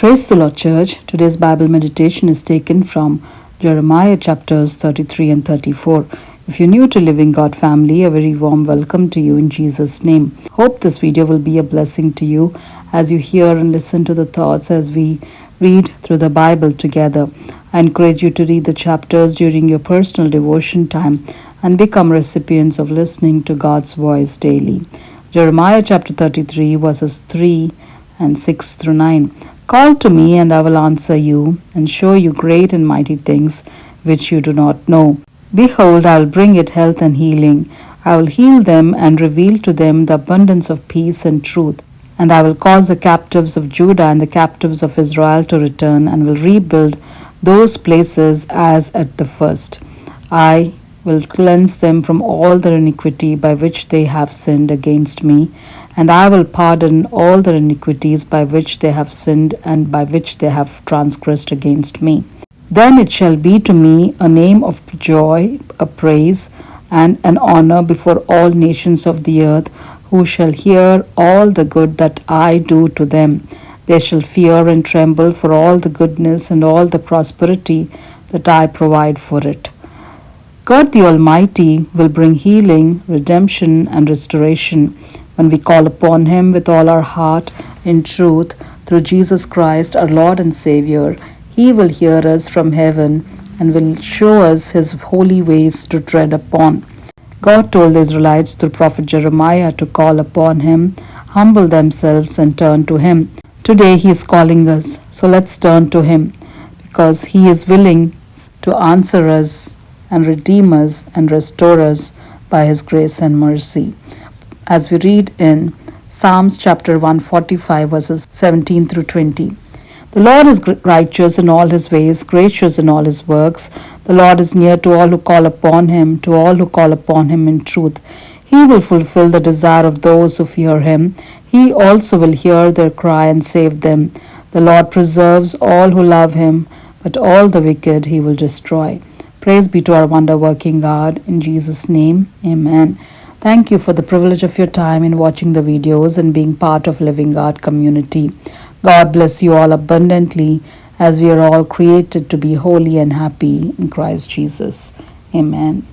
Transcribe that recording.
Praise the Lord, Church. Today's Bible meditation is taken from Jeremiah chapters 33 and 34. If you're new to Living God family, a very warm welcome to you in Jesus' name. Hope this video will be a blessing to you as you hear and listen to the thoughts as we read through the Bible together. I encourage you to read the chapters during your personal devotion time and become recipients of listening to God's voice daily. Jeremiah chapter 33 verses 3 and 6 through 9. Call to me, and I will answer you, and show you great and mighty things which you do not know. Behold, I will bring it health and healing. I will heal them and reveal to them the abundance of peace and truth. And I will cause the captives of Judah and the captives of Israel to return, and will rebuild those places as at the first. I will cleanse them from all their iniquity by which they have sinned against me, and I will pardon all their iniquities by which they have sinned and by which they have transgressed against me. Then it shall be to me a name of joy, a praise, and an honor before all nations of the earth, who shall hear all the good that I do to them. They shall fear and tremble for all the goodness and all the prosperity that I provide for it. God the Almighty will bring healing, redemption, and restoration when we call upon Him with all our heart in truth through Jesus Christ, our Lord and Savior. He will hear us from heaven and will show us His holy ways to tread upon. God told the Israelites through prophet Jeremiah to call upon Him, humble themselves, and turn to Him. Today He is calling us, so let's turn to Him because He is willing to answer us and redeem us and restore us by His grace and mercy. As we read in Psalms chapter 145 verses 17 through 20. The Lord is righteous in all His ways, gracious in all His works. The Lord is near to all who call upon Him, to all who call upon Him in truth. He will fulfill the desire of those who fear Him. He also will hear their cry and save them. The Lord preserves all who love Him, but all the wicked He will destroy. Praise be to our wonder-working God. In Jesus' name, amen. Thank you for the privilege of your time in watching the videos and being part of Living God community. God bless you all abundantly as we are all created to be holy and happy in Christ Jesus. Amen.